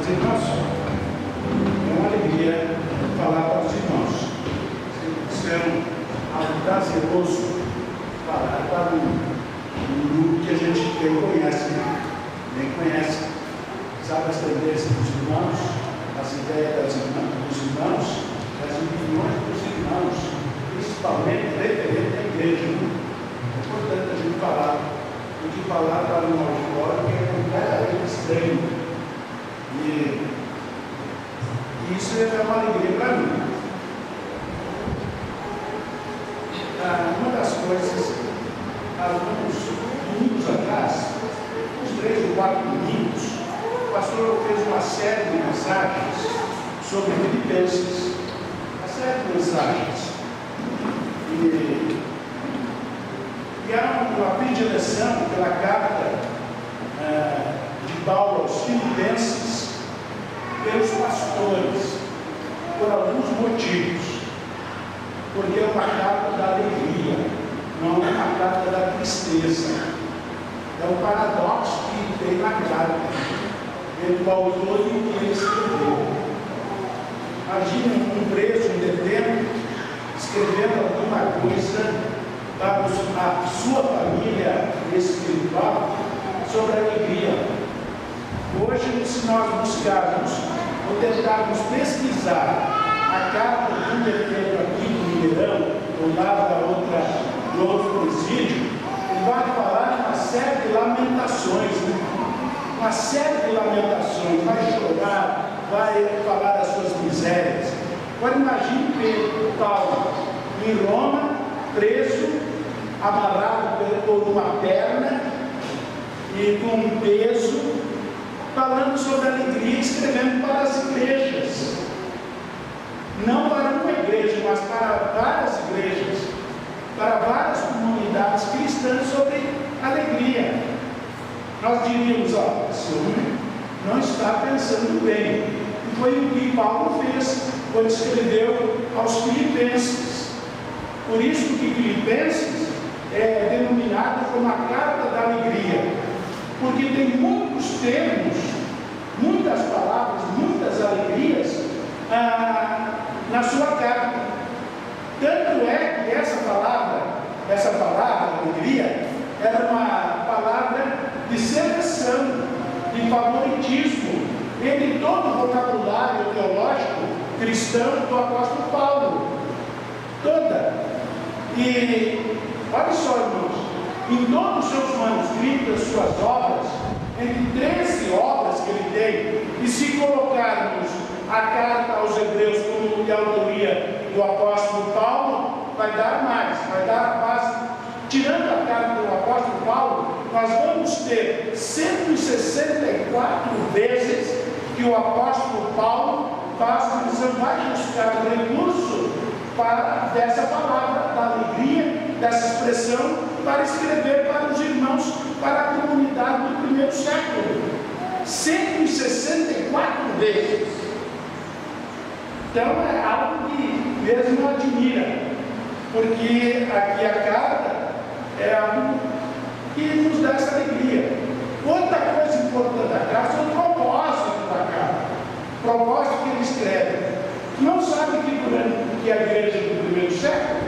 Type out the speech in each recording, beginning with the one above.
Mas, irmãos, é uma alegria falar para os irmãos. Isso é algo prazeroso falar para um grupo que a gente bem conhece, bem conhece. Sabe as tendências dos irmãos, as ideias dos irmãos, as opiniões dos irmãos, principalmente referente à igreja. É importante a gente falar, do que falar para um auditório que é completamente estranho. E isso é uma alegria para mim. Uma das coisas, alguns domingos atrás, uns 3 ou 4 domingos, o pastor fez uma série de mensagens sobre Filipenses. Uma série de mensagens. E há uma predileção pela carta de Paulo aos Filipenses pelos pastores, por alguns motivos. Porque é uma carta da alegria, não é uma carta da tristeza. É um paradoxo que tem na carta entre o autor e o que ele escreveu. Imagina um preso, um detento, escrevendo alguma coisa para a sua família espiritual sobre a alegria. Hoje, se nós buscarmos ou tentarmos pesquisar a carta de um detento aqui no Ribeirão, ou lá no outro presídio, ele vai falar de uma série de lamentações, uma série de lamentações, vai chorar, vai falar das suas misérias. Agora imagine Pedro, Paulo, em Roma, preso, amarrado por uma perna e com um peso, falando sobre a alegria, escrevendo para as igrejas. Não para uma igreja, mas para várias igrejas, para várias comunidades cristãs sobre alegria. Nós diríamos, esse homem não está pensando bem. E foi o que Paulo fez quando escreveu aos Filipenses. Por isso que Filipenses é denominado como a carta da alegria, porque tem muitos termos, muitas palavras, muitas alegrias na sua carta. Tanto é que essa palavra alegria, era uma palavra de seleção, de favoritismo entre todo o vocabulário teológico cristão do apóstolo Paulo. Toda. E olha só, irmãos, em todos os seus manuscritos, as suas obras, entre 13 obras que ele tem, e se colocarmos a carta aos Hebreus como de autoria do apóstolo Paulo, vai dar mais, vai dar a base. Tirando a carta do apóstolo Paulo, nós vamos ter 164 vezes que o apóstolo Paulo faz menção, vai buscar o recurso dessa palavra, da alegria, dessa expressão, para escrever para os irmãos, para a comunidade do primeiro século. 164 vezes. Então é algo que mesmo admira, porque aqui a carta é algo que nos dá essa alegria. Outra coisa importante da carta é o propósito da carta, o propósito que ele escreve. Não sabe que a igreja do primeiro século,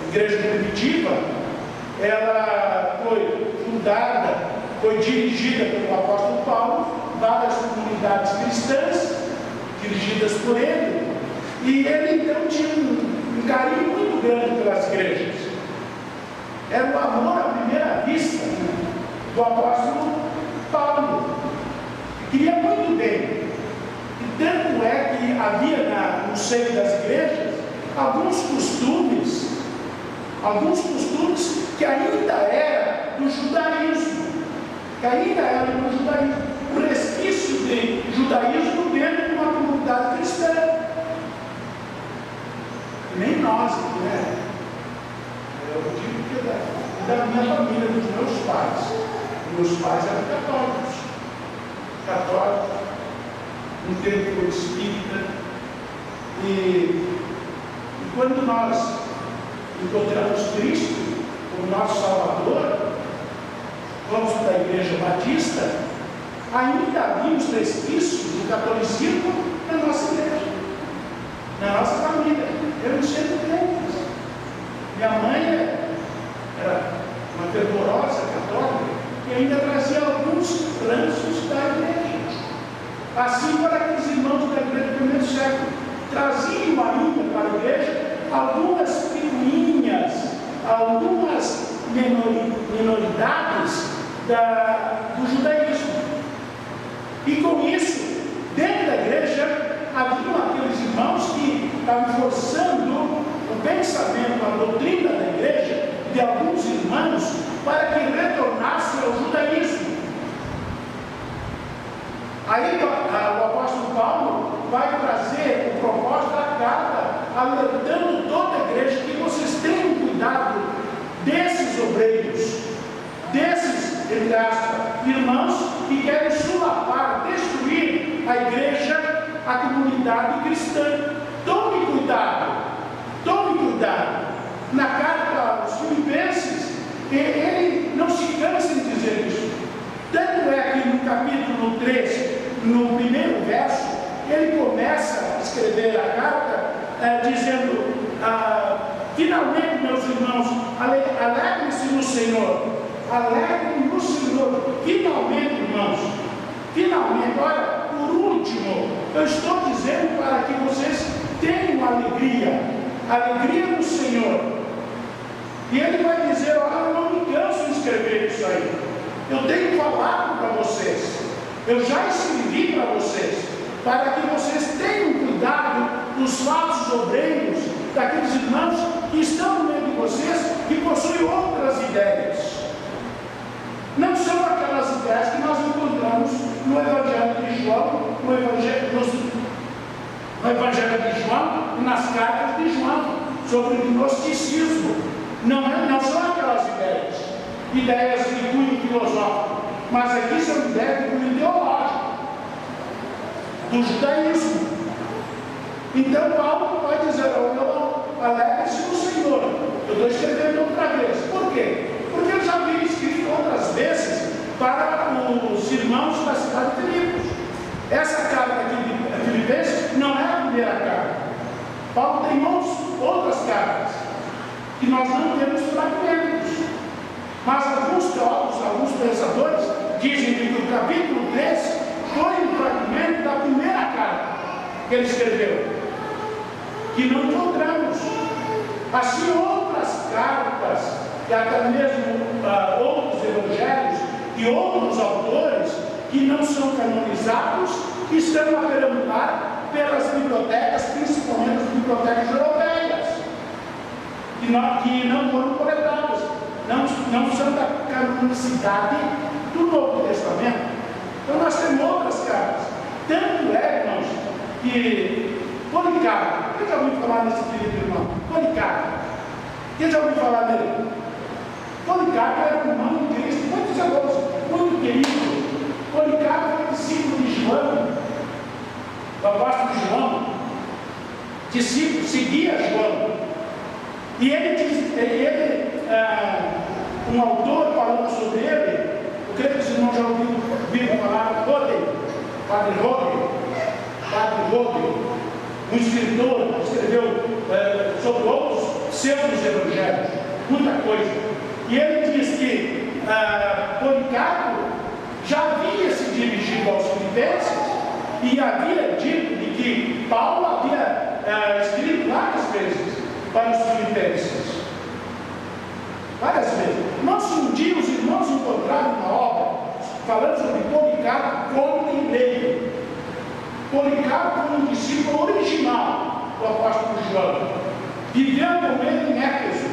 a igreja primitiva, ela foi fundada, foi dirigida pelo apóstolo Paulo, várias comunidades cristãs dirigidas por ele, e ele então tinha um carinho muito grande pelas igrejas. Era o amor à primeira vista do apóstolo Paulo. Queria muito bem. E tanto é que havia no seio das igrejas alguns costumes que ainda era do judaísmo, um resquício de judaísmo dentro de uma comunidade cristã. Nem nós, né? Eu digo que da minha família, dos meus pais. Meus pais eram católicos, um tempo foi espírita, e quando nós encontramos Cristo como nosso Salvador, fomos para a Igreja Batista, ainda havia os resquícios do catolicismo na nossa igreja, na nossa família. Éramos sempre crentes. Minha mãe era uma fervorosa católica e ainda trazia alguns ranços da igreja. Assim como aqueles irmãos da igreja do primeiro século traziam ainda para a igreja algumas picuinhas, algumas minoridades do judaísmo. E com isso, dentro da igreja, haviam aqueles irmãos que estavam forçando o pensamento, a doutrina da igreja, de alguns irmãos, para que retornasse ao judaísmo. Aí o apóstolo Paulo vai trazer o propósito da carta, alertando toda a igreja que vocês tenham cuidado desses obreiros, desses, entre aspas, irmãos que querem solapar, destruir a igreja, a comunidade cristã. Tome cuidado, tome cuidado. Na carta aos Filipenses, ele não se cansa em dizer isso. Tanto é que no capítulo 3, no primeiro verso, ele começa a escrever a carta dizendo: finalmente, meus irmãos, alegrem-se no Senhor. Alegrem no Senhor. Finalmente, irmãos. Finalmente, olha, por último, eu estou dizendo para que vocês tenham alegria. Alegria no Senhor. E ele vai dizer: olha, eu não me canso de escrever isso aí. Eu tenho falado para vocês. Eu já escrevi para vocês, para que vocês tenham cuidado dos falsos obreiros, daqueles irmãos que estão no meio de vocês, que possuem outras ideias. Não são aquelas ideias que nós encontramos no Evangelho de João, no Evangelho de João e nas cartas de João, sobre o gnosticismo. Não são aquelas ideias de cunho filosófico, mas aqui são ideias de cunho ideológico, do judaísmo. Então Paulo vai dizer: alegre-se no Senhor. Eu estou escrevendo outra vez. Por quê? Porque eu já havia escrito outras vezes para os irmãos da cidade de Filipos. Essa carta aqui de Filipenses não é a primeira carta. Paulo tem outras cartas que nós não temos fragmentos. Mas alguns teólogos, alguns pensadores dizem que o capítulo 3 foi um fragmento da primeira carta que ele escreveu, que não encontramos. Assim, outras cartas, e até mesmo outros evangelhos e outros autores que não são canonizados, estão a perambular pelas bibliotecas, principalmente as bibliotecas europeias, que não foram coletadas, não são da canonicidade do Novo Testamento. Então nós temos outras cartas. Tanto é, irmãos, que Policarpo, quem já ouviu falar nesse querido irmão? Policarpo, quem já ouviu falar dele? Policarpo era um irmão de Cristo, muito zeloso, muito querido. Policarpo foi discípulo de João, do apóstolo João, discípulo, seguia João. E um autor falando sobre ele, eu creio que os irmãos já ouviram falar, Padre Rogue, um escritor, escreveu sobre outros pseudos evangelhos, muita coisa. E ele diz que Policarpo já havia se dirigido aos Filipenses e havia dito de que Paulo havia escrito várias vezes para os Filipenses. Várias vezes. Mas um dia os irmãos encontraram uma obra falando sobre Policarpo como leio. Policarpo foi um discípulo original do apóstolo João. Viveu com ele em Éfeso.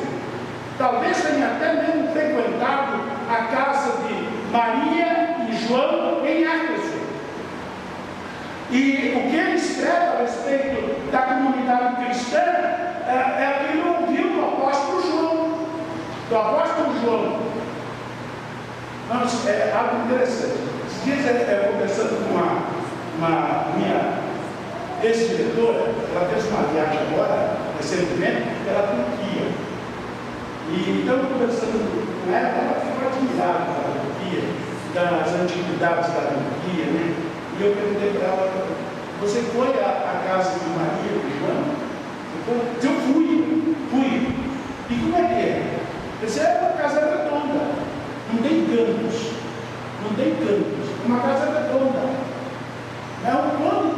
Talvez tenha até mesmo frequentado a casa de Maria e João em Éfeso. E o que ele escreve a respeito da comunidade cristã é o que ele ouviu do apóstolo João. Mas é algo interessante. Esses dias conversando com uma minha ex-diretora, ela fez uma viagem agora, recentemente, pela Turquia. E então, conversando com ela ficou admirada pela Turquia. das antiguidades da Turquia, né? E eu perguntei para ela: você foi à casa de Maria e João? Eu fui. E como é que é? Essa é uma casa redonda, não tem cantos, é uma casa redonda. É um ponto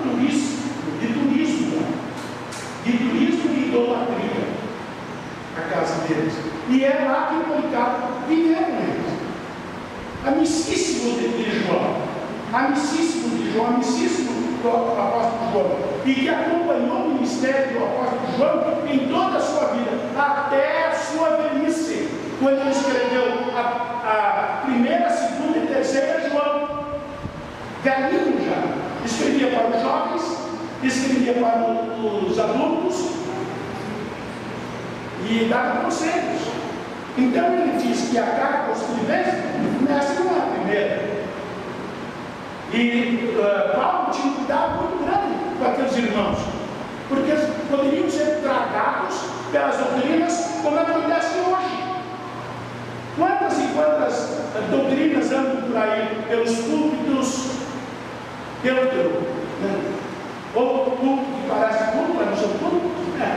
de turismo e idolatria, a casa deles. E é lá que Policarpo viveu com eles. Amicíssimo de João, amicíssimo do apóstolo João, e que acompanhou o ministério do apóstolo João em toda a sua vida, até a sua velhice, quando ele escreveu a primeira, segunda e terceira João. Velhinho já, escrevia para os jovens, escrevia para os adultos e dava conselhos. Então ele diz que a carta aos Filipenses começa com a primeira. E Paulo tinha um cuidado muito grande com aqueles irmãos, porque eles poderiam ser tragados pelas doutrinas como acontece hoje. Quantas e quantas doutrinas andam por aí pelos púlpitos, ou púlpito que parece púlpito, mas não são púlpitos, né?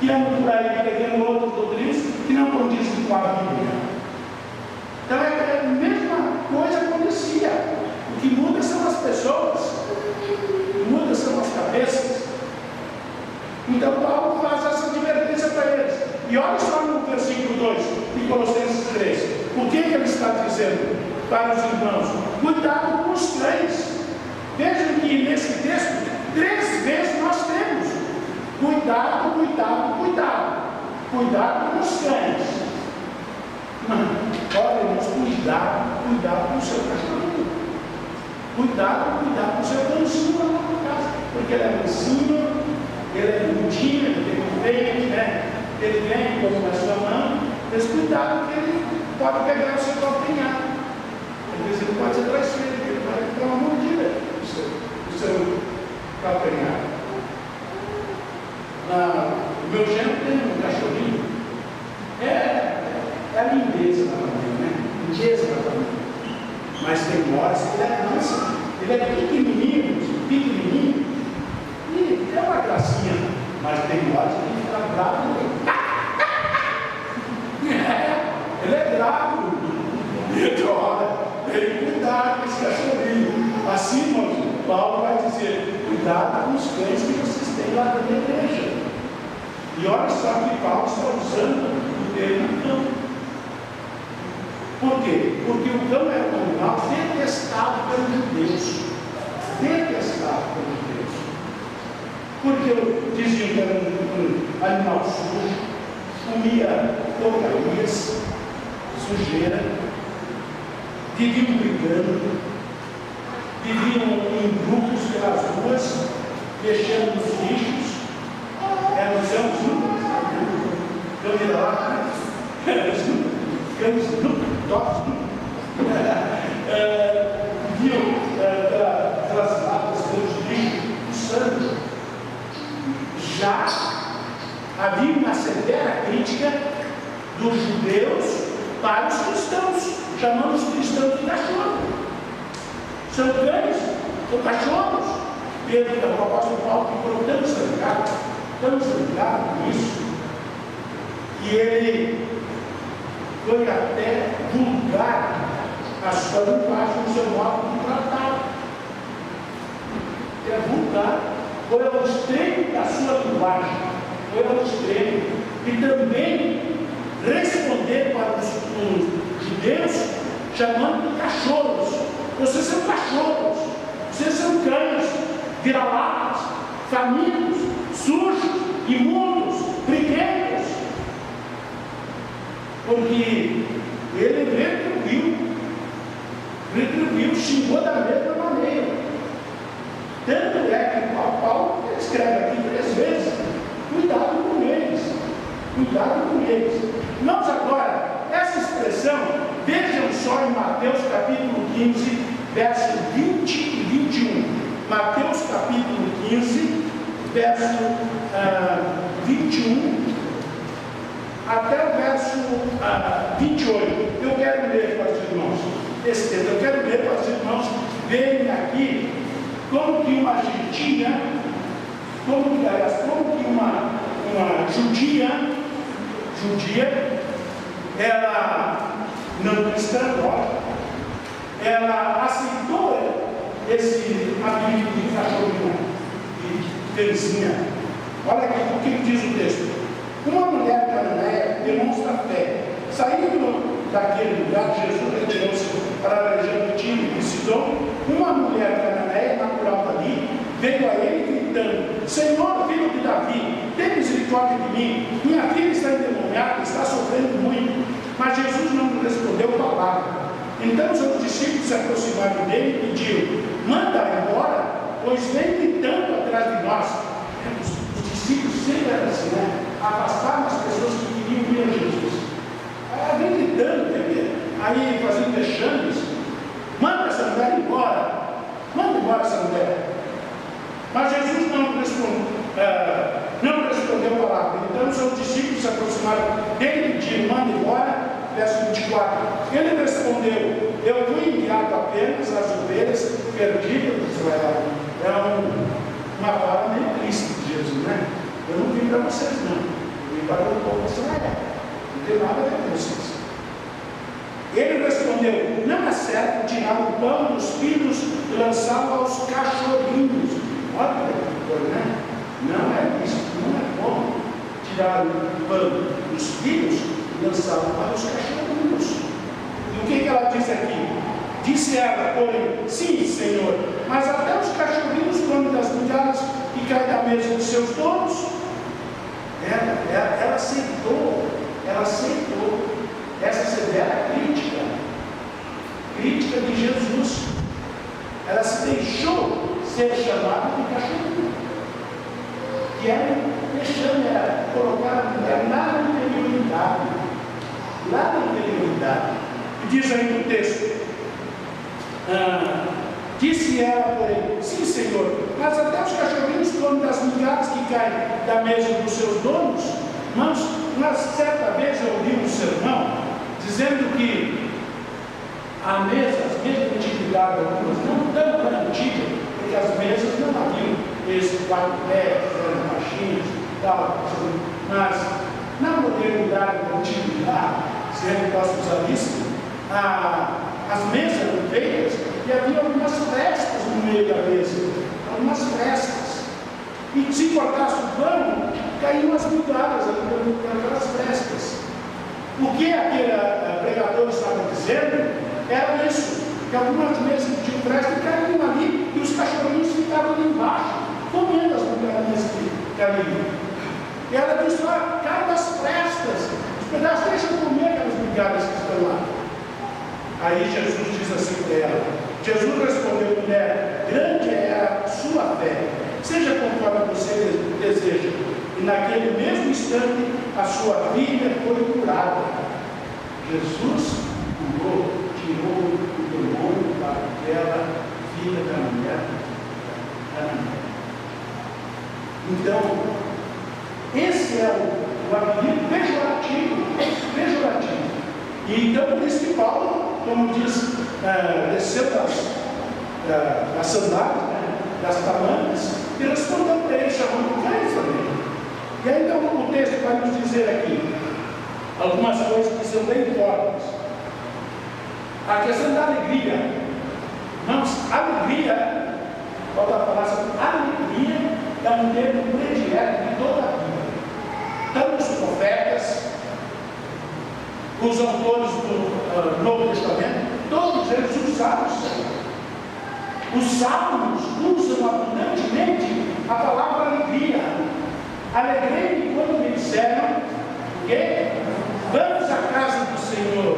Que andam por aí pegando outras doutrinas que não condizem com a Bíblia. Então a mesma coisa acontecia. O que muda são as pessoas, o que muda são as cabeças. Então Paulo faz essa advertência para eles. E olha só no versículo 2 de Colossenses 3. O que ele está dizendo para os irmãos? Cuidado com os cães. Vejam que nesse texto, 3 vezes nós temos cuidado com os cães. Olha, irmãos, cuidado com o seu cachorrinho. Cuidado com o seu cãozinho lá na casa, porque ele é mansinho, ele é bonitinho, ele tem confeite, né? Ele vem como na sua mão, mas cuidado que ele pode pegar o seu calcanhar. Às vezes ele pode ser traiçoeiro, ele vai dar uma mordida no seu calcanhar. O meu genro tem um cachorrinho, é a lindeza da família, né? Lindeza da família. Mas tem horas que ele é cansa. Ele é pequenininho, e é uma gracinha, mas tem horas que ele fica bravo. Ele é bravo. E outra hora, ele cuidado com esse cachorrinho. Assim, irmãos, Paulo vai dizer: cuidado com os cães que vocês têm lá dentro da igreja. E olha só que Paulo está usando o termo cão. Por quê? Porque o cão era um animal detestado pelos judeus. Porque diziam que era um animal sujo, comia porcarias, sujeira, viviam brigando, viviam em grupos pelas ruas, mexendo nos lixos, eram os viam pelas latas, pelos lixos, o sangue. Já havia uma severa crítica dos judeus para os cristãos, chamando os cristãos de cachorro. São cães, são cachorros. Pedro, o apóstolo Paulo, ficou tão zangado com isso, que ele foi até vulgar a sua linguagem, o seu modo de tratar. É vulgar, foi ao extremo da sua linguagem, foi ao extremo. E também responder para os judeus, chamando de cachorros. Vocês são cachorros, vocês são cães, vira-latas, famintos, sujos, imundos, briguentos. Porque ele retribuiu, xingou da mesma maneira. Tanto é que Paulo escreve aqui 3 vezes: cuidado com eles. Nós agora, essa expressão, vejam só em Mateus capítulo 15, verso 20 e 21. Mateus capítulo 15, verso 21 até o verso 28. Eu quero ler para os irmãos. esse texto. Eu quero ver para os irmãos verem aqui como que uma judia, como que uma judia, ela não cristã, ela aceitou esse apelido de cachorrinha, de felizinha. Olha aqui o que diz o texto. Uma mulher cananeia demonstra fé. Saindo daquele lugar, Jesus retirou-se para a região de Tiro e Sidom. Uma mulher cananeia, natural dali, veio a ele gritando: Senhor, filho de Davi, tem misericórdia de mim. Minha filha está endemoniada, está sofrendo muito. Mas Jesus não lhe respondeu palavra. Então os discípulos se aproximaram dele e pediram: manda embora, pois vem gritando atrás de nós. Os discípulos sempre eram assim, né? Afastaram as pessoas que queriam ver Jesus. Ela vem gritando, aí fazendo vexames. Manda essa mulher embora. Manda embora essa mulher. Mas Jesus não respondeu a palavra. Então os discípulos se aproximaram dele e pediram: manda embora. Verso 24. Ele respondeu: eu fui enviado apenas às ovelhas perdidas de Israel. É uma palavra meio triste de Jesus, né? Eu não vim para vocês, não. Eu vim para o povo de Israel. Não tem nada a ver com vocês. Ele respondeu: não é certo tirar o pão dos filhos e lançá-lo aos cachorrinhos. Olha que coisa, né? Não é isso, não é bom tirar o pão dos filhos e lançá-lo para os cachorrinhos. E o que ela diz aqui? Disse ela, porém: sim, Senhor, mas até os cachorrinhos comem das migalhas que caem da mesa dos seus donos. Ela aceitou essa severa crítica de Jesus. Ela se deixou ser chamada de cachorrinho, que era deixando ela colocar a mulher lá na interioridade. E diz aí no texto, disse ela, porém: sim, Senhor, mas até os cachorrinhos comem das migalhas que caem da mesa dos seus donos. Mas certa vez eu ouvi um sermão dizendo que a mesa, as mesas de antiguidade, algumas não tão antigas, porque as mesas não haviam esses 4 pés, eram baixinhos e tal, mas na modernidade da antiguidade, se eu posso usar isso, as mesas eram feitas e havia algumas frestas no meio da mesa, algumas frestas. E se cortasse o pano, caíam as migalhas ali naquelas frestas. O que aquele pregador estava dizendo era isso, que algumas mesas de fresta caíam ali e os cachorrinhos ficavam ali embaixo, comendo as migalhas que caíam. E ela disse: cai das frestas, os pedaços deixam comer aquelas migalhas que estão lá. Aí Jesus diz assim para ela: Jesus respondeu: mulher, grande é a sua fé, seja conforme você deseja. E naquele mesmo instante a sua filha foi curada. Jesus curou, tirou o demônio daquela filha da mulher. Então, esse é o apelido pejorativo. E então por isso que Paulo, como diz, desceu das sandálias, das tamancas, e respondeu para ele, chamando cães também. E aí então o texto vai nos dizer aqui algumas coisas que são bem fortes. A questão da alegria. Irmãos, alegria, volta a falar sobre alegria, é um termo predileto de toda a vida. Tanto os profetas, os autores do Novo Testamento, todos eles usaram isso. Os salmos usam abundantemente a palavra alegria. Alegrei-me quando me disseram: que vamos à casa do Senhor.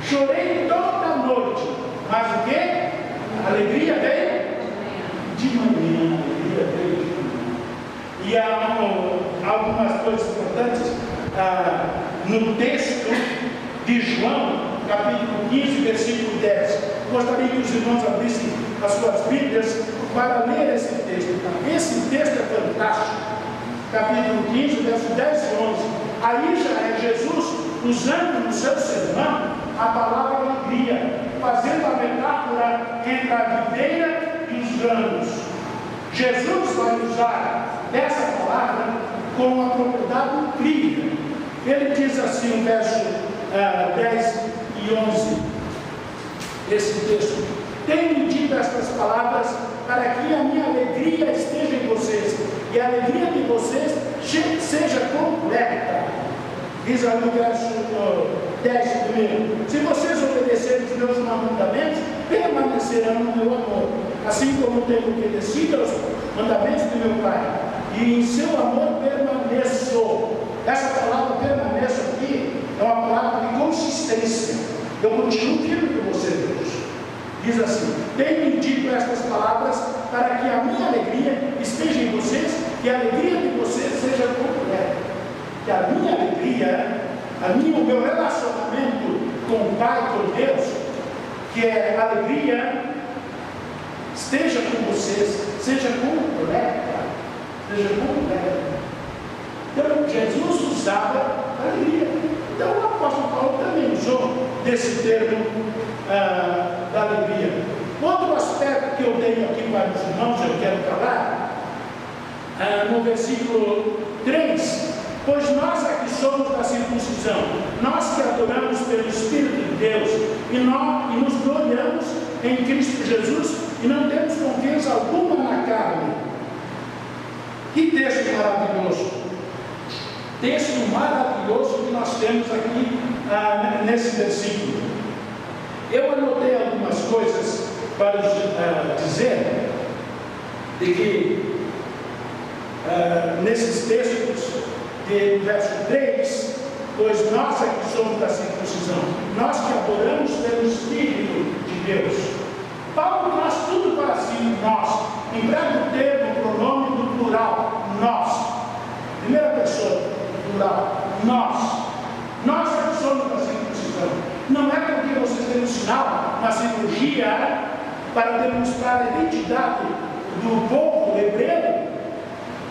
Chorei toda a noite, mas o que? A alegria veio de manhã. A alegria veio de manhã. E há algumas coisas importantes no texto de João, capítulo 15, versículo 10. Gostaria que os irmãos abrissem as suas Bíblias para ler esse texto. Esse texto é fantástico. Capítulo 15, verso 10 e 11. Aí já é Jesus usando no seu sermão a palavra alegria, fazendo entre a videira e os ramos. Jesus vai usar essa palavra com uma propriedade incrível. Ele diz assim no verso 10 e 11, esse texto: tenho dito estas palavras para que a minha alegria esteja em vocês e a alegria de vocês seja completa. Diz ali no verso 10 primeiro: se vocês obedecerem os meus mandamentos, permanecerão no meu amor, assim como tenho obedecido aos mandamentos do meu Pai, e em seu amor permaneço. Essa palavra permaneço aqui é uma palavra de consistência. Eu continuo firme com você, Deus. Diz assim: tenho dito estas palavras para que a minha alegria esteja em vocês e a alegria de vocês seja completa. Que a minha alegria, o meu relacionamento com o Pai, com Deus, que é a alegria, esteja com vocês, seja completa. Seja completa. Então, Jesus usava alegria. Então, o apóstolo Paulo também usou desse termo da alegria. Outro aspecto que eu tenho aqui para os irmãos, eu quero falar, no versículo 3: pois nós aqui somos da circuncisão, nós que adoramos pelo Espírito de Deus, e nos gloriamos em Cristo Jesus, e não temos confiança alguma na carne. Que texto maravilhoso! Texto maravilhoso que nós temos aqui nesse versículo. Eu anotei algumas coisas para dizer de que nesses textos do verso 3, pois nós é que somos da circuncisão, nós que adoramos pelo Espírito de Deus. Paulo traz tudo para si, nós, emprega o termo, o pronome do plural, nós, primeira pessoa, plural, nós é que somos da circuncisão. Não é porque vocês têm um sinal na cirurgia para demonstrar a identidade do povo hebreu,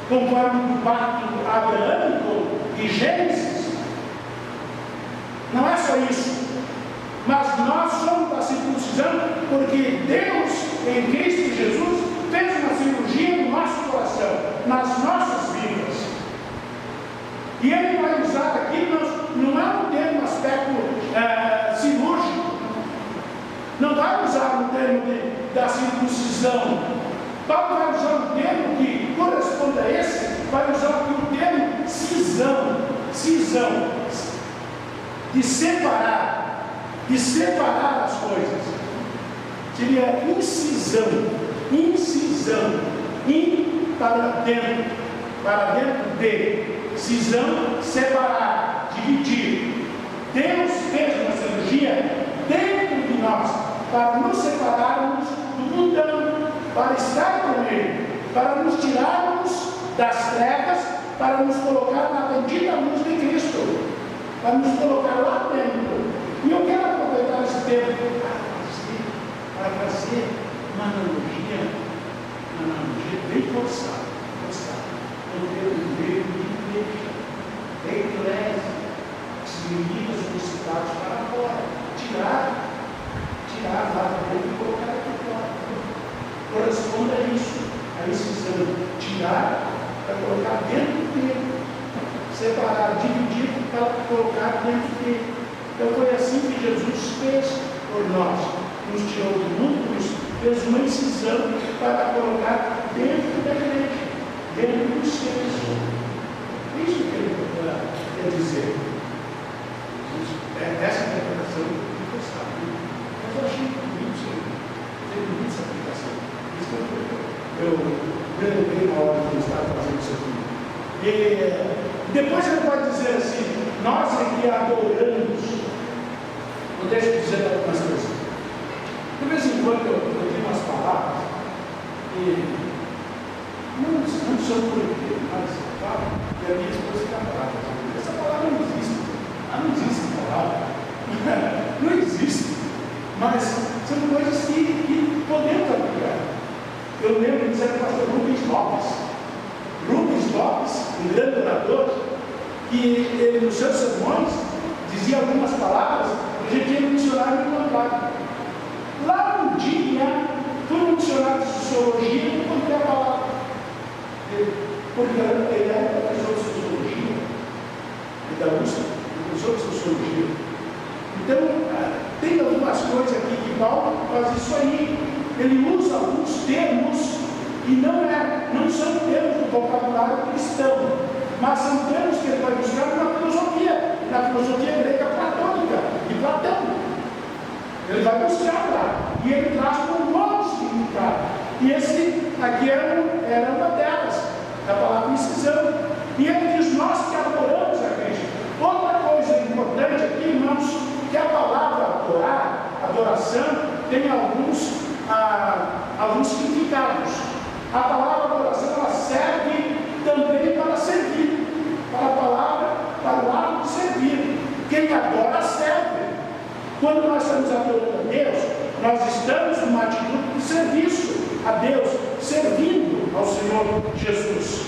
conforme o pacto abraâmico e Gênesis. Não é só isso, mas nós somos da circuncisão porque Deus, em Cristo Jesus, fez uma cirurgia no nosso coração, nas nossas vidas. E ele vai usar aqui, não é um termo, aspecto cirúrgico, não vai usar o termo da circuncisão. Paulo vai usar um termo que corresponde a esse, vai usar aqui o termo cisão, de separar as coisas. Seria incisão, para dentro de, cisão, separar, dividir. Deus fez uma cirurgia dentro de nós, para nos separarmos do mundano, para estar com Ele, para nos tirarmos das trevas, para nos colocar na bendita luz de Cristo, para nos colocar lá dentro. E eu quero aproveitar esse tempo para fazer uma analogia bem forçada, no termo grego de igreja, os meninos ressuscitados para fora, tirar lá dentro e colocar aqui fora. Corresponde a isso, a incisão, tirar para colocar dentro dele, separar, dividir para colocar dentro dele. Então foi assim que Jesus fez por nós, nos tirou do mundo, nos fez uma incisão para colocar dentro da igreja, dentro dos seus. É isso que ele quer dizer. Essa interpretação que gostava. Mas eu achei bonito essa aplicação. Isso que eu lembrei na hora que eu estava fazendo isso aqui. E depois ele pode dizer assim: nós aqui adoramos. Não deixa eu dizer algumas coisas. De vez em quando eu tenho umas palavras que não são proibidas, mas falo, e a minha esposa fica brava. Essa palavra não existe. Não existe palavra. Não existe. Mas são coisas que podemos aplicar. Eu lembro de dizer o pastor Rubens Lopes, um grande orador, que ele nos seus sermões dizia algumas palavras que a gente tinha no dicionário encontrado. Lá um dia fui no dicionário de sociologia e encontrei a palavra dele, porque ele era professor de sociologia, e da USP, professor de sociologia. Então, tem algumas coisas aqui que Paulo faz isso aí. Ele usa alguns termos que não são termos do vocabulário cristão, mas são termos que ele vai buscar na filosofia grega platônica, de Platão. Ele vai buscar lá, e ele traz um novo significado. E esse aqui era uma delas, a palavra incisão. E ele diz: nós que adoramos a Cristo. Outra coisa importante aqui, irmãos, que a palavra adorar, adoração, tem alguns significados. A palavra adoração, ela serve também para servir, para o ato de servir. Quem adora, serve. Quando nós estamos adorando a Deus, nós estamos numa atitude de serviço a Deus, servindo ao Senhor Jesus.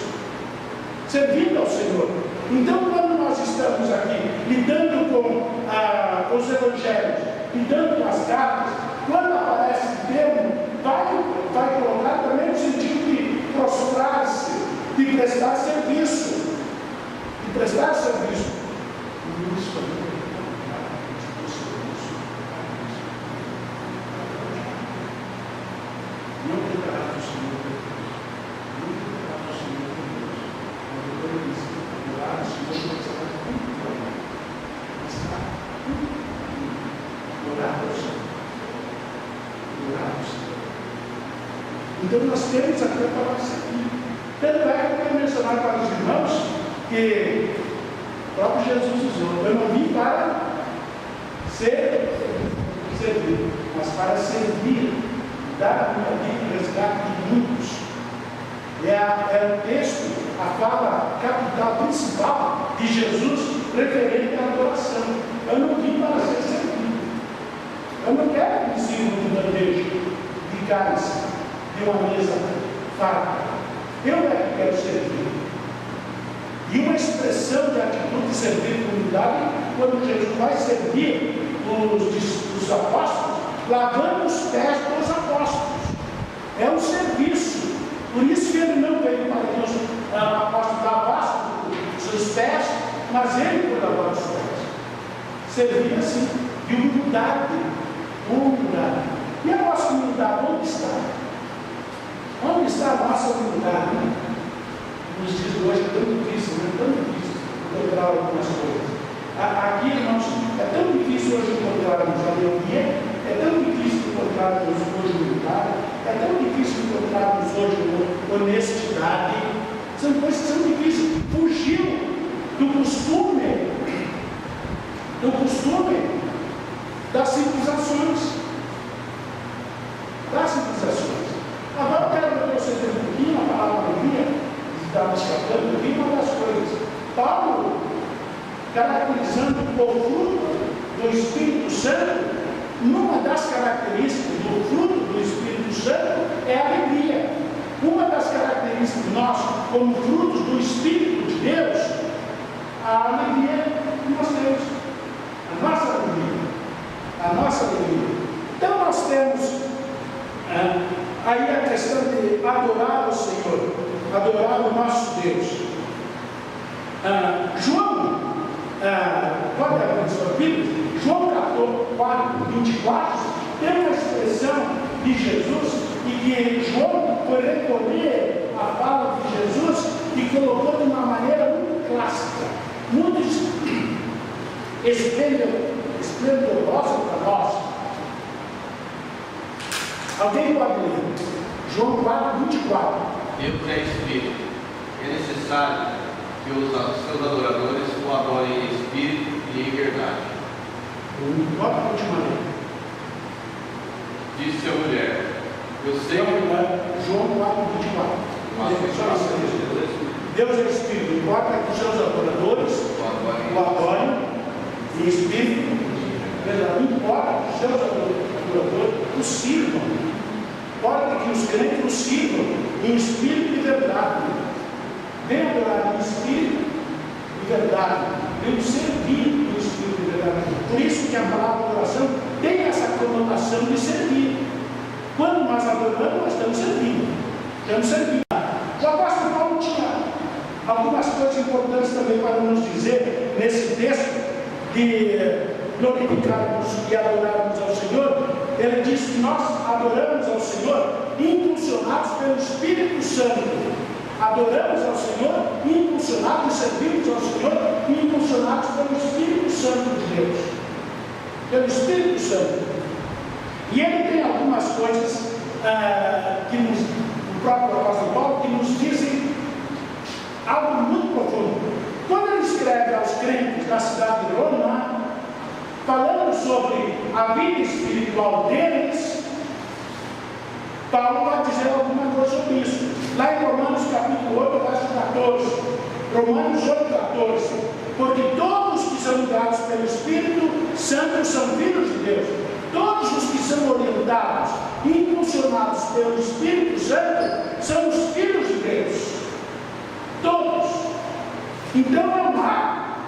Servindo ao Senhor. Então, quando nós estamos aqui lidando com os evangelhos, lidando com as cartas, quando aparece o termo, vai colocar também no sentido de prostrar-se, de prestar serviço. De prestar serviço. Não declarar o Senhor Deus. Não declarar o Senhor Deus. Mas depois declarar o Senhor Deus. Orar ao Senhor. Orar ao Senhor. Então nós temos aqui a palavra seguinte. Tanto é que eu quero mencionar para os irmãos que o próprio Jesus usou: eu não vim para ser servido, mas para servir, dar a minha vida em resgate de muitos. É o texto, a fala capital, principal de Jesus referente à adoração. Eu não vim para ser servido. Eu não quero que me sirvam de bandeja, de cálice, de uma mesa farta. Eu é que quero servir. E uma expressão de atitude de servir a comunidade, quando Jesus vai servir os apóstolos, lavando os pés dos apóstolos. É um serviço. Por isso que ele não veio para que os apóstolos lavassem os seus pés, mas ele foi lavar os pés. Servir assim, de humildade. Humildade. E a nossa humildade, onde está? Onde está a nossa humildade? Nos dias de hoje é tão difícil, né? Tão difícil encontrar algumas coisas. Aqui, irmãos, é tão difícil hoje encontrarmos a leonia, é tão difícil encontrarmos hoje humildade, é tão difícil encontrarmos hoje honestidade. São coisas que são difíceis. Fugiu do costume das civilizações. Agora eu quero que você tenha um pouquinho a palavra minha, que estava escapando aqui, uma das coisas. Paulo, caracterizando o fruto do Espírito Santo, numa das características do fruto do Espírito Santo é a alegria. Uma das características de nós, como frutos do Espírito de Deus, a alegria que nós temos. A nossa alegria. A nossa alegria. Então nós temos aí a questão de adorar o Senhor, adorar o nosso Deus. João, pode abrir sua Bíblia? João 4, 24, tem uma expressão de Jesus e que João foi recolher a fala de Jesus e colocou de uma maneira muito clássica, muito esplendorosa para nós. Alguém pode ler? João 4, 24. Deus é Espírito. É necessário que os seus adoradores o adorem em Espírito e em verdade. Pode continuar. Disse a mulher: eu sei que João 4, 24. Deus é Espírito. Importa que os seus adoradores o adorem em Espírito. Não importa que os seus adoradores o sirvam. Importa que os crentes o sirvam em Espírito e verdade. Vem adorar em Espírito e verdade. Vem servir em Espírito e verdade. Por isso que a palavra adoração tem essa conotação de servir. Quando nós adorando, nós estamos servindo. Estamos servindo. O apóstolo Paulo tinha algumas coisas importantes também para nos dizer nesse texto de glorificarmos e adorarmos ao Senhor. Ele diz que nós adoramos ao Senhor impulsionados pelo Espírito Santo. Adoramos ao Senhor impulsionados e servimos ao Senhor impulsionados pelo Espírito Santo de Deus. Pelo Espírito Santo. E ele tem algumas coisas que o próprio apóstolo Paulo, que nos dizem algo muito profundo. Quando ele escreve aos crentes da cidade de Roma, falando sobre a vida espiritual deles, Paulo vai dizer alguma coisa sobre isso. Lá em Romanos capítulo 8, verso 14. Romanos 8, 14. Porque todos que são guiados pelo Espírito Santo são filhos de Deus. Todos os que são orientados e impulsionados pelo Espírito Santo são os filhos de Deus. Todos. Então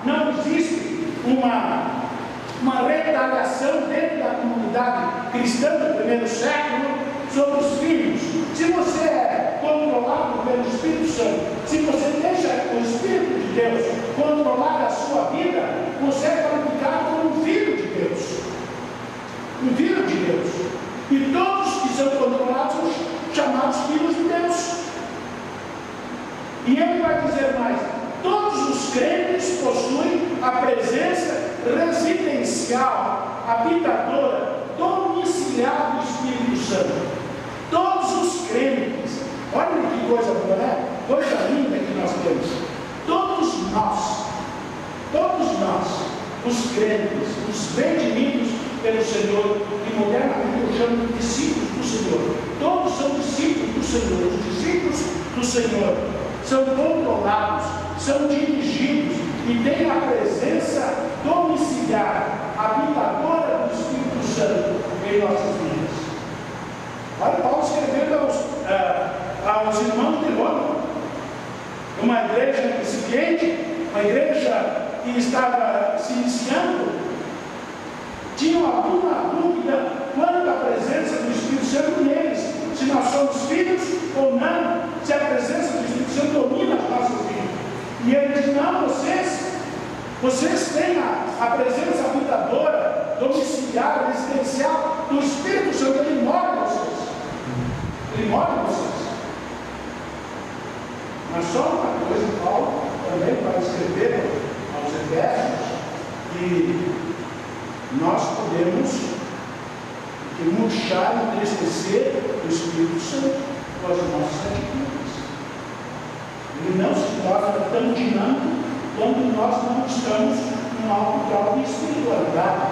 não existe uma retaliação dentro da comunidade cristã do primeiro século sobre os filhos. Se você é controlado pelo Espírito Santo, se você deixa o Espírito de Deus controlar a sua vida, você é qualificado como um filho de Deus. Um filho de Deus. E todos que são controlados são chamados filhos de Deus. E ele vai dizer mais: todos os crentes possuem a presença residencial, habitadora, domiciliar do Espírito Santo. Todos os crentes, olha que coisa boa, né? Coisa linda que nós temos. Todos nós, os crentes, os redimidos pelo Senhor, e modernamente eu chamo de discípulos do Senhor. Todos são discípulos do Senhor. Os discípulos do Senhor são controlados, são dirigidos e têm a presença domiciliar, habitadora do Espírito Santo em nossas vidas. Olha Paulo escrevendo aos irmãos de Roma, uma igreja incipiente, uma igreja que estava se iniciando, tinham alguma dúvida quanto à presença do Espírito Santo neles, se nós somos filhos ou não, se a presença do Espírito Santo domina as nossas vidas. E ele diz: não, vocês têm a presença habitadora, domiciliar, residencial do Espírito Santo. Ele mora em vocês. Ele mora em vocês. Mas só uma coisa, Paulo também vai escrever aos Efésios, que nós podemos murchar, entristecer o Espírito Santo com as nossas atitudes. Ele não se mostra tão dinâmico quando nós não estamos num alto grau de espiritualidade.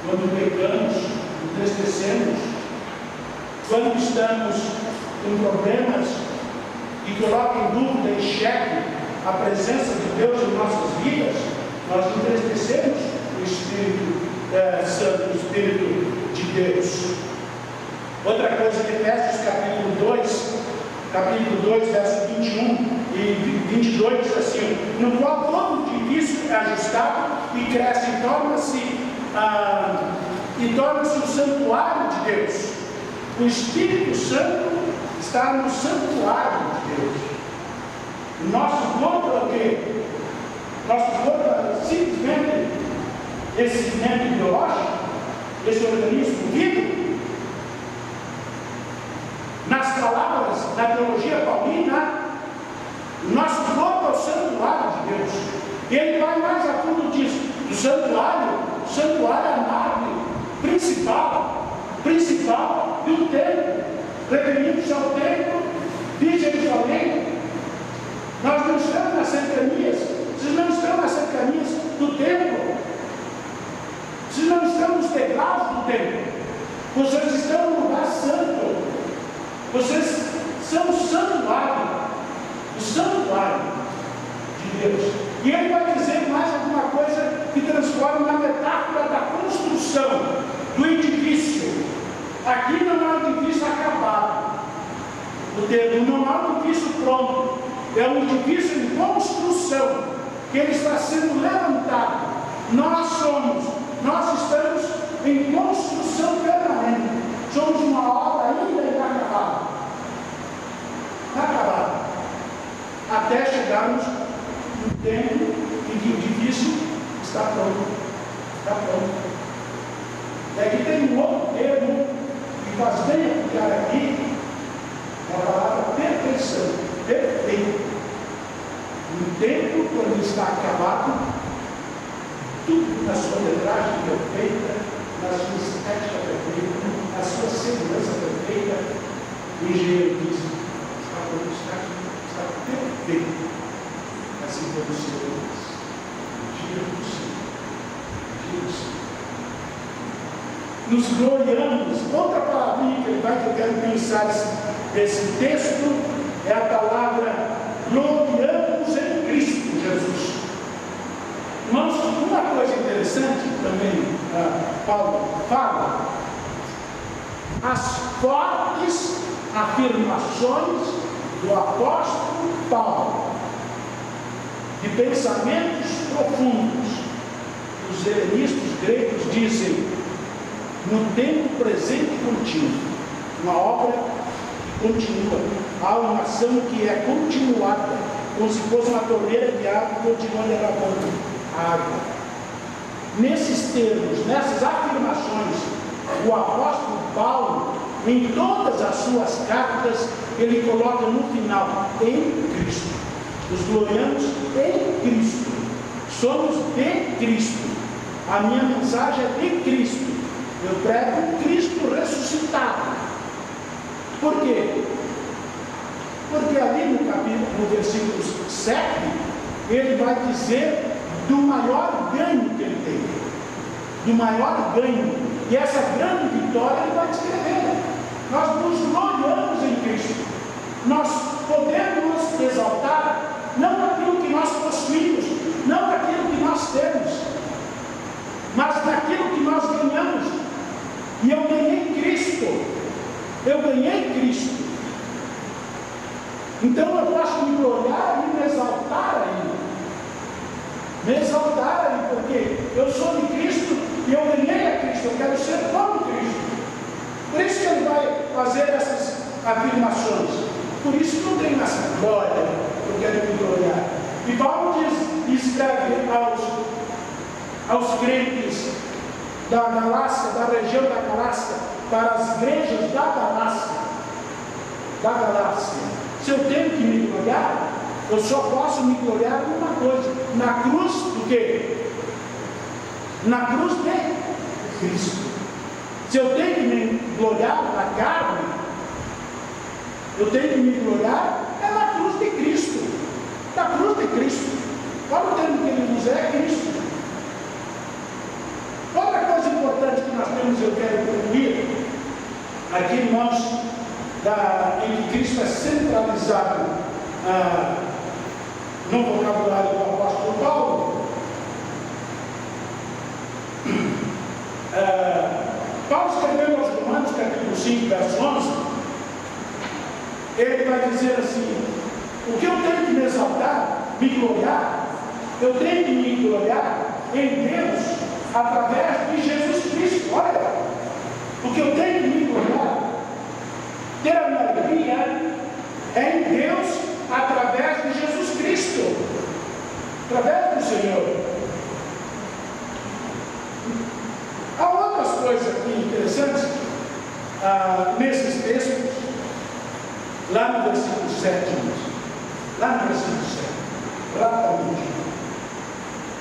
Quando pecamos, entristecemos, quando estamos com problemas e colocam em dúvida, em xeque a presença de Deus em nossas vidas, nós entristecemos o Espírito Santo, o Espírito de Deus. Outra coisa, em Efésios capítulo 2, verso 21 e 22, diz assim: no qual todo o edifício é ajustado e cresce e torna-se o santuário de Deus. O Espírito Santo está no santuário de Deus. Nosso corpo é o quê? Nosso corpo é simplesmente esse membro biológico, esse organismo vivo. Nas palavras da teologia paulina, nosso corpo é o santuário de Deus. E ele vai mais a fundo disso. O santuário é a nave principal do templo, referindo-se ao templo de Jerusalém. Nós não estamos nas cercanias, vocês não estão nas cercanias do templo, vocês não estão nos degraus do templo, vocês estão no lugar santo, vocês são o santuário de Deus. E ele vai dizer mais alguma coisa que transforma na metáfora da construção do edifício. Aqui não é um edifício acabado, o templo não é um edifício pronto, é um edifício em construção, que ele está sendo levantado. Nós estamos em construção permanente. uma obra ainda inacabada. Inacabada. Até chegarmos no tempo em que o edifício está pronto. Está pronto. E aqui tem um outro termo que faz bem aplicar aqui, a palavra perfeição, perfeito. No tempo, quando está acabado, tudo na sua letragem perfeita, na sua estética perfeita, na sua segurança perfeita, o engenheiro diz: está pronto, está perfeito. Assim como o Senhor diz: o dia do Senhor, o dia do Senhor. Nos gloriamos. Outra palavrinha que eu quero pensar esse texto é a palavra gloriamos em Cristo Jesus. Irmãos, uma coisa interessante também, Paulo fala, as fortes afirmações do apóstolo Paulo, de pensamentos profundos. Os helenistas gregos dizem: no tempo presente contínuo, uma obra que continua, há uma ação que é continuada, como se fosse uma torneira de água que continua derramando água. Nesses termos, nessas afirmações, o apóstolo Paulo, em todas as suas cartas, ele coloca no final: em Cristo. Nos gloriamos em Cristo. Somos de Cristo. A minha mensagem é de Cristo. Eu prego Cristo ressuscitado. Por quê? Porque ali no versículo 7, ele vai dizer do maior ganho que ele teve. Do maior ganho. E essa grande vitória ele vai descrever. Nós nos gloriamos em Cristo. Nós podemos exaltar não naquilo que nós possuímos, não naquilo que nós temos, mas naquilo que nós ganhamos. E eu ganhei Cristo. Eu ganhei Cristo. Então eu posso me gloriar e me exaltar aí. Me exaltar aí, porque eu sou de Cristo e eu ganhei a Cristo. Eu quero ser como Cristo. Por isso que ele vai fazer essas afirmações. Por isso que eu tenho essa glória. Eu quero me gloriar. E Paulo escreve aos crentes da Galácia, da região da Galácia, para as igrejas da Galácia. Se eu tenho que me gloriar, eu só posso me gloriar numa coisa: na cruz do quê? Na cruz de Cristo. Se eu tenho que me gloriar na carne, eu tenho que me gloriar na cruz de Cristo. Na cruz de Cristo. Qual o termo que ele usa? É Cristo. Outra coisa importante que nós temos, eu quero concluir, aqui, irmãos, em que Cristo é centralizado no vocabulário do apóstolo Paulo. Paulo escreveu aos Romanos, capítulo 5, verso 11, ele vai dizer assim: o que eu tenho que me exaltar, me gloriar, eu tenho que me gloriar em Deus, através de Jesus Cristo. Olha, o que eu tenho que me gloriar, ter a minha alegria é em Deus, através de Jesus Cristo, através do Senhor. Há outras coisas aqui interessantes nesses textos, lá no versículo 7, lá no versículo 7, rapidamente.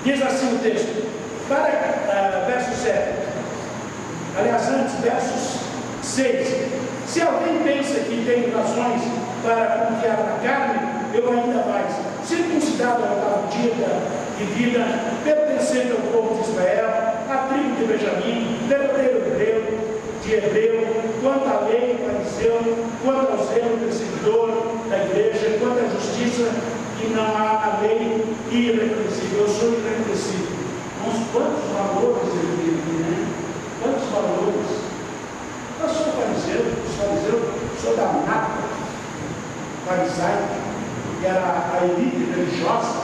Diz assim o texto, verso 7, aliás, antes, versos 6. Se alguém pensa que tem razões para confiar na carne, eu ainda mais, circuncidado ao oitavo dia de vida, pertencente ao povo de Israel, à tribo de Benjamim, verdadeiro hebreu, de hebreu, quanto à lei, fariseu, quanto ao zelo, perseguidor da igreja, quanto à justiça, que não há na lei, irrepreensível. Eu sou irrepreensível. Mas quantos valores ele tem aqui, né? Quantos valores? Eu sou fariseu, sou da nata farisaica, que era a elite religiosa,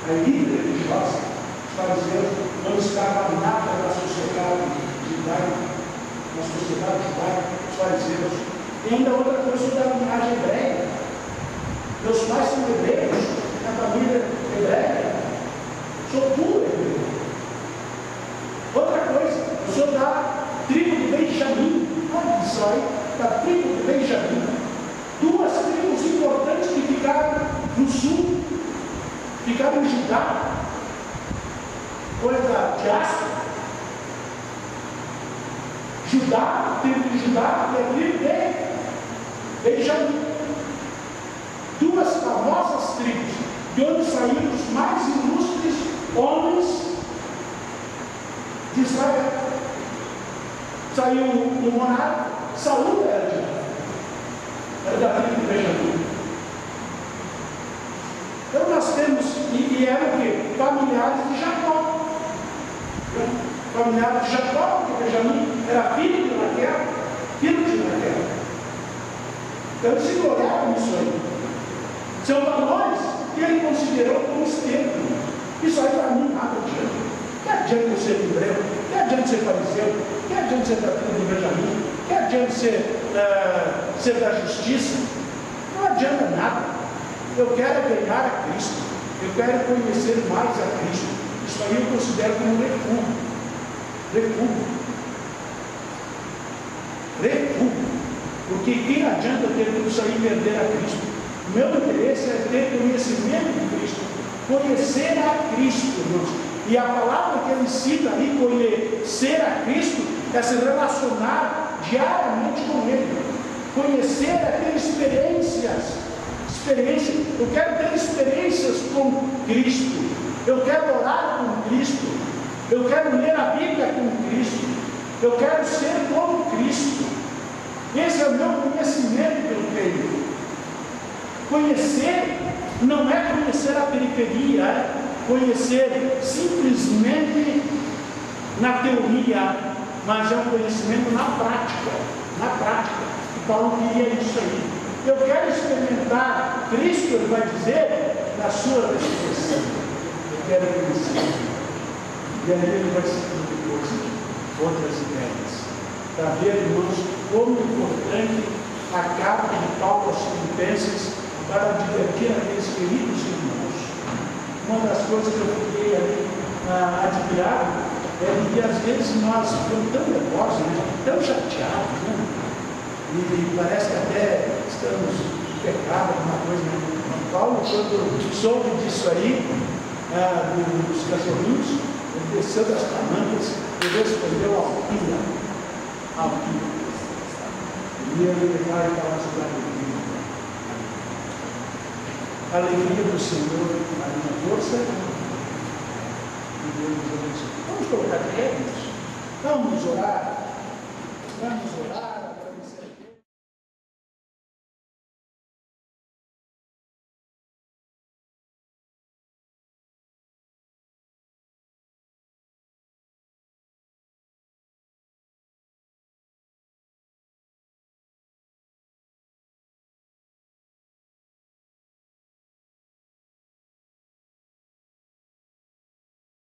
os fariseus não estavam nada da sociedade judaica. na sociedade judaica, os fariseus. E ainda outra coisa, eu sou da linhagem hebreia. Meus pais são hebreus, na família hebreia. Sou puro hebreu. Outra coisa, eu sou da tribo de Benjamim. Olha isso aí, da tribo de Benjamim. Duas tribos importantes que ficaram no sul, ficaram em Judá. Coisa da diáspora. Judá, tribo de Judá, e a tribo de Benjamim. Duas famosas tribos, de onde saíram os mais ilustres homens de Israel. Saiu o monarca, Saul era de Judá. Era da tribo de Benjamim. Então nós temos, e eram o quê? Familiares de Jacó. Familiares de Jacó, porque Benjamim era filho de Raquel, filho de Raquel. Então eles se gloriavam nisso aí. São valores que ele considerou como externo. Isso aí para mim nada adianta. Que adianta eu ser hebreu? Que adianta ser fariseu? Que adianta ser da tribo de Benjamim? Que adianta ser da justiça? Não adianta nada. Eu quero ganhar a Cristo. Eu quero conhecer mais a Cristo. Isso aí eu considero como refúgio. Refúgio. Porque quem adianta ter tudo isso aí e perder a Cristo? O meu interesse é ter conhecimento de Cristo. Conhecer a Cristo, irmãos. E a palavra que ele cita ali, conhecer a Cristo, é se relacionar diariamente com Ele. Conhecer é ter experiências. Eu quero ter experiências com Cristo. Eu quero orar com Cristo. Eu quero ler a Bíblia com Cristo. Eu quero ser como Cristo. Esse é o meu conhecimento que eu tenho. Conhecer não é conhecer a periferia, é conhecer simplesmente na teoria, mas é um conhecimento na prática. Na prática. E Paulo queria isso aí. Eu quero experimentar Cristo, ele vai dizer, na sua ressurreição. Eu quero conhecer. E aí ele vai seguir depois outras ideias. Para ver, irmãos, como importante a carta de Paulo aos Filipenses para divertir aqueles queridos irmãos. Uma das coisas que eu fiquei ali admirado é que às vezes nós ficamos tão nervosos, né? Tão chateados, né? E parece que até estamos em pecado, alguma coisa, né? Paulo, quando soube disso aí, dos cachorrinhos, ele desceu das tamancas e respondeu ao Pila. E ele vai falar sobre a alegria. A alegria do Senhor, a minha força, e Deus nos abençoe. Vamos colocar de rédeas? Vamos orar. Vamos orar.